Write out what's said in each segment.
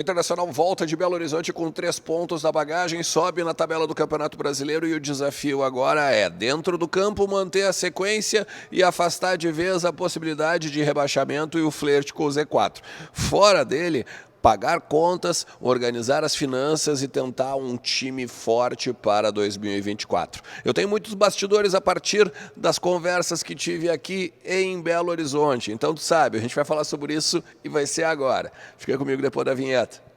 Internacional volta de Belo Horizonte com 3 pontos da bagagem, sobe na tabela do Campeonato Brasileiro e o desafio agora é, dentro do campo, manter a sequência e afastar de vez a possibilidade de rebaixamento e o flerte com o Z4. Fora dele, pagar contas, organizar as finanças e tentar um time forte para 2024. Eu tenho muitos bastidores a partir das conversas que tive aqui em Belo Horizonte. Então tu sabe, a gente vai falar sobre isso e vai ser agora. Fica comigo depois da vinheta.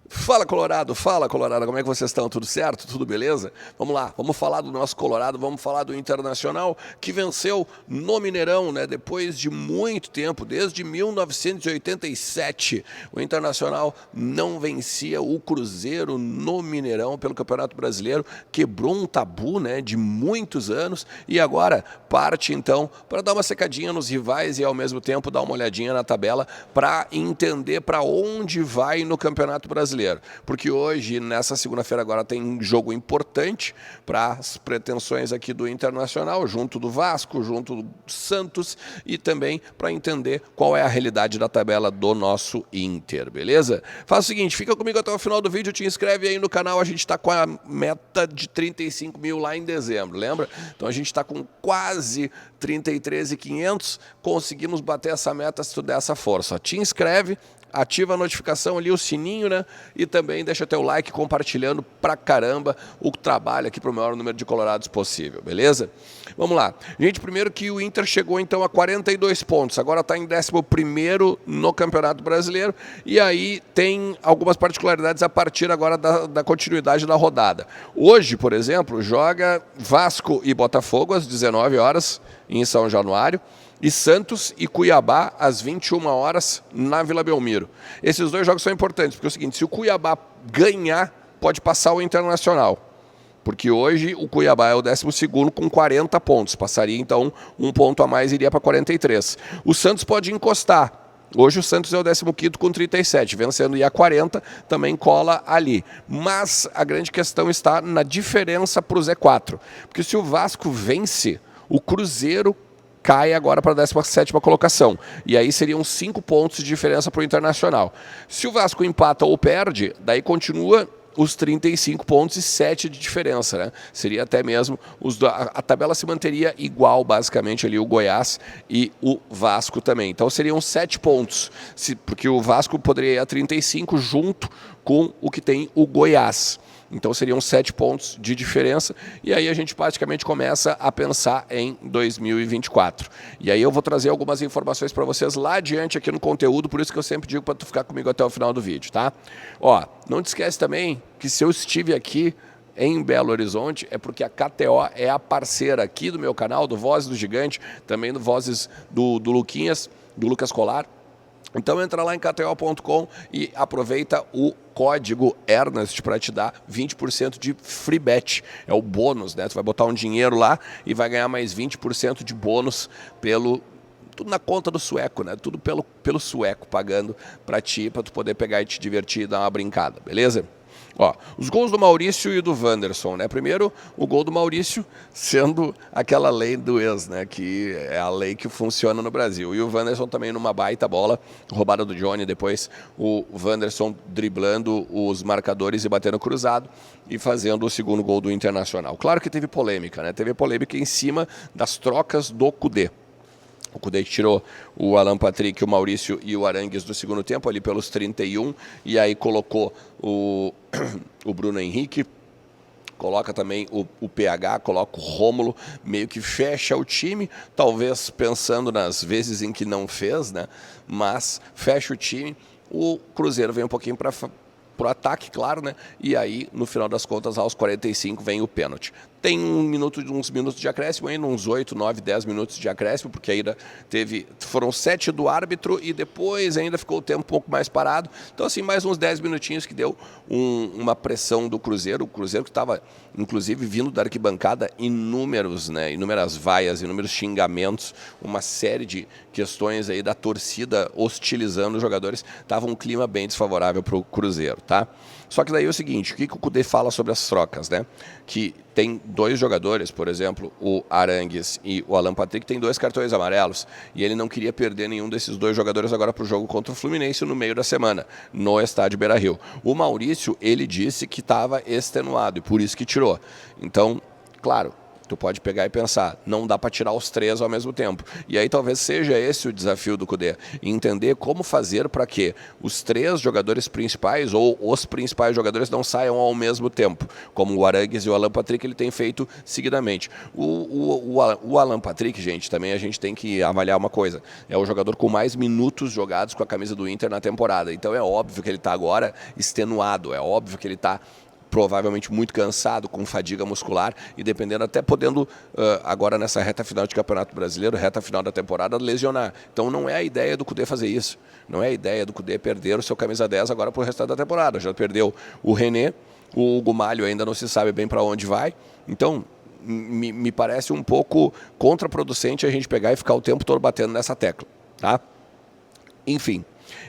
Fala Colorado, como é que vocês estão? Tudo certo? Tudo beleza? Vamos lá, vamos falar do nosso Colorado, vamos falar do Internacional que venceu no Mineirão, né? Depois de muito tempo, desde 1987, o Internacional não vencia o Cruzeiro no Mineirão pelo Campeonato Brasileiro, quebrou um tabu, né, de muitos anos e agora parte então para dar uma secadinha nos rivais e ao mesmo tempo dar uma olhadinha na tabela para entender para onde vai no Campeonato Brasileiro. Porque hoje, nessa segunda-feira agora, tem um jogo importante para as pretensões aqui do Internacional, junto do Vasco, junto do Santos e também para entender qual é a realidade da tabela do nosso Inter, beleza? Faz o seguinte, fica comigo até o final do vídeo, te inscreve aí no canal, a gente está com a meta de 35 mil lá em dezembro, lembra? Então a gente está com quase 33.500, conseguimos bater essa meta se tu der essa força. Te inscreve, ativa a notificação ali, o sininho, né? E também deixa teu like compartilhando pra caramba o trabalho aqui para o maior número de colorados possível, beleza? Vamos lá. Gente, primeiro que o Inter chegou então a 42 pontos, agora está em 11º no Campeonato Brasileiro e aí tem algumas particularidades a partir agora da continuidade da rodada. Hoje, por exemplo, joga Vasco e Botafogo às 19 horas em São Januário, e Santos e Cuiabá às 21 horas na Vila Belmiro. Esses dois jogos são importantes, porque é o seguinte, se o Cuiabá ganhar, pode passar o Internacional. Porque hoje o Cuiabá é o 12º com 40 pontos. Passaria então um ponto a mais e iria para 43. O Santos pode encostar. Hoje o Santos é o 15º com 37, vencendo e a 40 também cola ali. Mas a grande questão está na diferença para o Z4. Porque se o Vasco vence, o Cruzeiro cai agora para a 17ª colocação. E aí seriam 5 pontos de diferença para o Internacional. Se o Vasco empata ou perde, daí continua os 35 pontos e 7 de diferença, né? Seria até mesmo... a tabela se manteria igual, basicamente, ali o Goiás e o Vasco também. Então seriam 7 pontos, porque o Vasco poderia ir a 35 junto com o que tem o Goiás. Então seriam 7 pontos de diferença e aí a gente praticamente começa a pensar em 2024. E aí eu vou trazer algumas informações para vocês lá adiante aqui no conteúdo, por isso que eu sempre digo para tu ficar comigo até o final do vídeo, tá? Ó, não te esquece também que se eu estive aqui em Belo Horizonte é porque a KTO é a parceira aqui do meu canal, do Vozes do Gigante, também do Vozes do Luquinhas, do Lucas Colar. Então entra lá em kto.com e aproveita o código Ernest para te dar 20% de free bet. É o bônus, né? Tu vai botar um dinheiro lá e vai ganhar mais 20% de bônus tudo na conta do sueco, né? Tudo pelo sueco pagando para ti, para tu poder pegar e te divertir e dar uma brincada, beleza? Ó, os gols do Maurício e do Wanderson, né? Primeiro, o gol do Maurício sendo aquela lei do ex, né? Que é a lei que funciona no Brasil. E o Wanderson também numa baita bola, roubada do Johnny, depois o Wanderson driblando os marcadores e batendo cruzado e fazendo o segundo gol do Internacional. Claro que teve polêmica, né? Teve polêmica em cima das trocas do Kudê. O Kudê tirou o Alan Patrick, o Maurício e o Arangues do segundo tempo, ali pelos 31, e aí colocou o Bruno Henrique, coloca também o PH, coloca o Rômulo, meio que fecha o time, talvez pensando nas vezes em que não fez, né? Mas fecha o time, o Cruzeiro vem um pouquinho para o ataque, claro, né? E aí, no final das contas, aos 45, vem o pênalti. Tem uns minutos de acréscimo, ainda uns 8, 9, 10 minutos de acréscimo, porque ainda foram 7 do árbitro e depois ainda ficou o tempo um pouco mais parado. Então, assim, mais uns 10 minutinhos que deu uma pressão do Cruzeiro. O Cruzeiro que estava, inclusive, vindo da arquibancada inúmeras vaias, inúmeros xingamentos, uma série de questões aí da torcida hostilizando os jogadores. Tava um clima bem desfavorável para o Cruzeiro. tá? Só que daí é o seguinte, o que o Kudê fala sobre as trocas, né? Que tem 2 jogadores, por exemplo, o Arangues e o Alan Patrick, tem 2 cartões amarelos, e ele não queria perder nenhum desses 2 jogadores agora para o jogo contra o Fluminense no meio da semana, no estádio Beira-Rio. O Maurício, ele disse que estava extenuado, e por isso que tirou. Então, claro, tu pode pegar e pensar, não dá para tirar os 3 ao mesmo tempo. E aí talvez seja esse o desafio do Kudê, entender como fazer para que os 3 jogadores principais ou os principais jogadores não saiam ao mesmo tempo, como o Arangues e o Alan Patrick ele tem feito seguidamente. O Alan Patrick, gente, também a gente tem que avaliar uma coisa, é o jogador com mais minutos jogados com a camisa do Inter na temporada, então é óbvio que ele está agora extenuado, é óbvio que ele está provavelmente muito cansado, com fadiga muscular e dependendo até podendo, agora nessa reta final de Campeonato Brasileiro, reta final da temporada, lesionar. Então não é a ideia do Kudê fazer isso. Não é a ideia do Kudê perder o seu camisa 10 agora para o restante da temporada. Já perdeu o René, o Hugo Malho ainda não se sabe bem para onde vai. Então me parece um pouco contraproducente a gente pegar e ficar o tempo todo batendo nessa tecla. Tá? Enfim,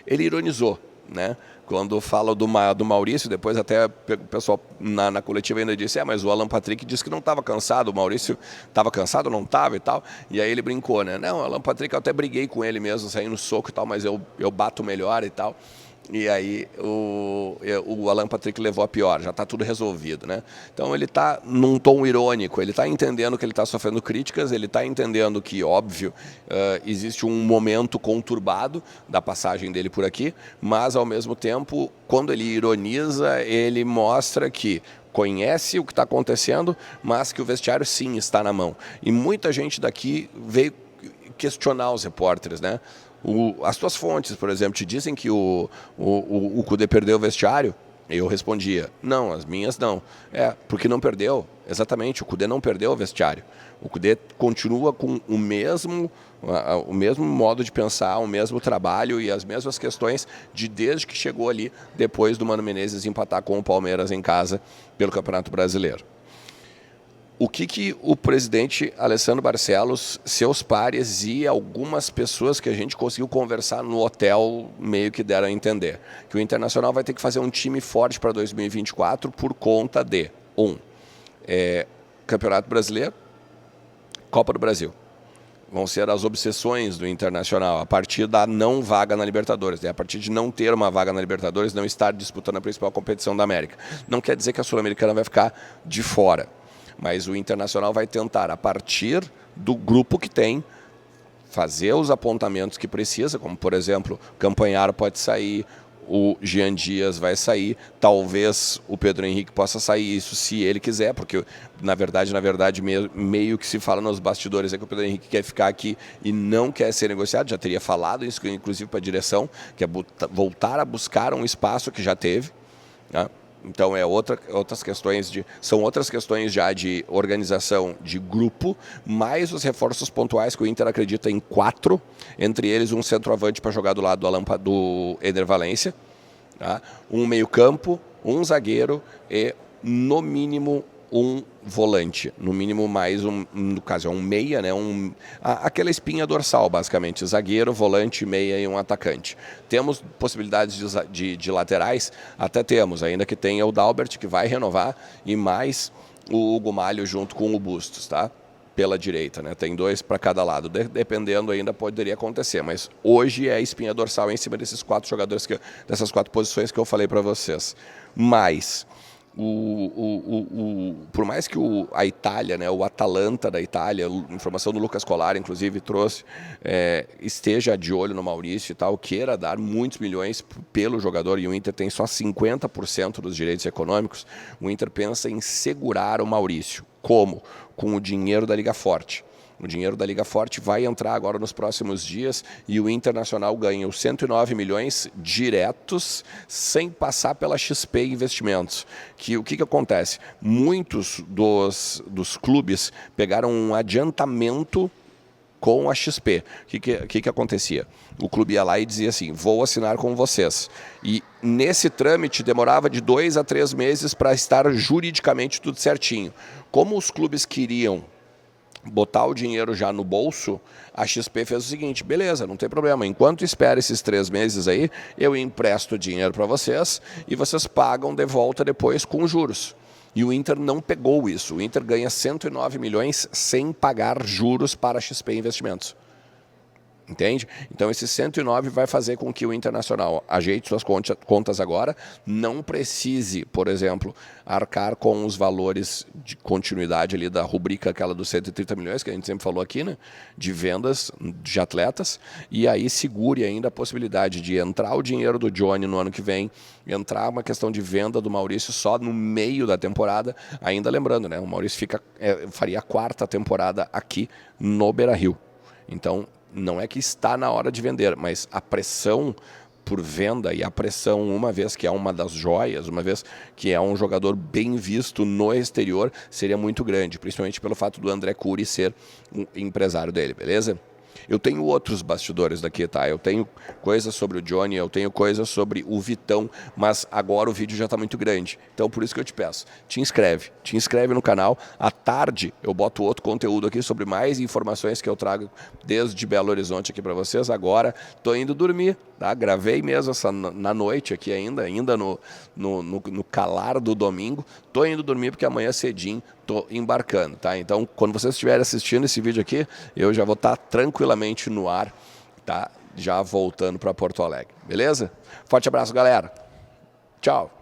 ele ironizou, né? Quando fala do Maurício, depois até o pessoal na coletiva ainda disse, mas o Alan Patrick disse que não estava cansado, o Maurício estava cansado, não estava e tal. E aí ele brincou, né? Não, o Alan Patrick eu até briguei com ele mesmo, saí no soco e tal, mas eu bato melhor e tal. E aí o Alan Patrick levou a pior, já está tudo resolvido, né? Então ele está num tom irônico, ele está entendendo que ele está sofrendo críticas, ele está entendendo que, óbvio, existe um momento conturbado da passagem dele por aqui, mas ao mesmo tempo, quando ele ironiza, ele mostra que conhece o que está acontecendo, mas que o vestiário sim está na mão. E muita gente daqui veio questionar os repórteres, né? As tuas fontes, por exemplo, te dizem que o Kudê perdeu o vestiário? Eu respondia, não, as minhas não. Porque não perdeu, exatamente, o Kudê não perdeu o vestiário. O Kudê continua com o mesmo modo de pensar, o mesmo trabalho e as mesmas questões desde que chegou ali, depois do Mano Menezes empatar com o Palmeiras em casa pelo Campeonato Brasileiro. O que o presidente Alessandro Barcelos, seus pares e algumas pessoas que a gente conseguiu conversar no hotel meio que deram a entender? Que o Internacional vai ter que fazer um time forte para 2024 por conta de Campeonato Brasileiro, Copa do Brasil. Vão ser as obsessões do Internacional a partir da não vaga na Libertadores, a partir de não ter uma vaga na Libertadores, não estar disputando a principal competição da América. Não quer dizer que a Sul-Americana vai ficar de fora. Mas o Internacional vai tentar, a partir do grupo que tem, fazer os apontamentos que precisa, como, por exemplo, o Campanharo pode sair, o Jean Dias vai sair, talvez o Pedro Henrique possa sair, isso se ele quiser, porque, na verdade, meio que se fala nos bastidores é que o Pedro Henrique quer ficar aqui e não quer ser negociado, já teria falado isso, inclusive, para a direção, que é voltar a buscar um espaço que já teve, né? Então são outras questões já de organização de grupo, mais os reforços pontuais que o Inter acredita em 4, entre eles um centroavante para jogar do lado do Éder Valencia, tá? Um meio-campo, um zagueiro e, no mínimo, um volante, no mínimo mais no caso é um meia, né? Aquela espinha dorsal, basicamente, zagueiro, volante, meia e um atacante. Temos possibilidades de laterais? Até temos, ainda que tenha o Dalbert, que vai renovar, e mais o Hugo Malho junto com o Bustos, tá? Pela direita, né? Tem 2 para cada lado, dependendo ainda poderia acontecer, mas hoje é a espinha dorsal em cima desses 4 jogadores, dessas 4 posições que eu falei para vocês. Mas por mais que a Itália, né, o Atalanta da Itália, informação do Lucas Colari, inclusive, trouxe, esteja de olho no Maurício e tal, queira dar muitos milhões pelo jogador, e o Inter tem só 50% dos direitos econômicos, o Inter pensa em segurar o Maurício. Como? Com o dinheiro da Liga Forte. O dinheiro da Liga Forte vai entrar agora nos próximos dias e o Internacional ganha os 109 milhões diretos sem passar pela XP Investimentos. O que acontece? Muitos dos clubes pegaram um adiantamento com a XP. O que acontecia? O clube ia lá e dizia assim, vou assinar com vocês. E nesse trâmite demorava de 2 a 3 meses para estar juridicamente tudo certinho. Como os clubes queriam botar o dinheiro já no bolso, a XP fez o seguinte, beleza, não tem problema, enquanto espera esses 3 meses aí, eu empresto dinheiro para vocês e vocês pagam de volta depois com juros. E o Inter não pegou isso, o Inter ganha 109 milhões sem pagar juros para a XP Investimentos. Entende? Então esse 109 vai fazer com que o Internacional ajeite suas contas agora, não precise, por exemplo, arcar com os valores de continuidade ali da rubrica aquela dos 130 milhões, que a gente sempre falou aqui, né? De vendas de atletas, e aí segure ainda a possibilidade de entrar o dinheiro do Johnny no ano que vem, entrar uma questão de venda do Maurício só no meio da temporada, ainda lembrando, né? O Maurício faria a 4ª temporada aqui no Beira-Rio. Então, não é que está na hora de vender, mas a pressão por venda e a pressão, uma vez que é uma das joias, uma vez que é um jogador bem visto no exterior, seria muito grande, principalmente pelo fato do André Curi ser um empresário dele, beleza? Eu tenho outros bastidores daqui, tá? Eu tenho coisas sobre o Johnny, eu tenho coisas sobre o Vitão, mas agora o vídeo já está muito grande. Então, por isso que eu te peço, te inscreve no canal. À tarde eu boto outro conteúdo aqui sobre mais informações que eu trago desde Belo Horizonte aqui para vocês. Agora estou indo dormir, tá? Gravei mesmo na noite aqui ainda no calar do domingo. Estou indo dormir porque amanhã cedinho estou embarcando, tá? Então, quando vocês estiverem assistindo esse vídeo aqui, eu já vou estar tranquilamente no ar, tá? Já voltando para Porto Alegre, beleza? Forte abraço, galera. Tchau.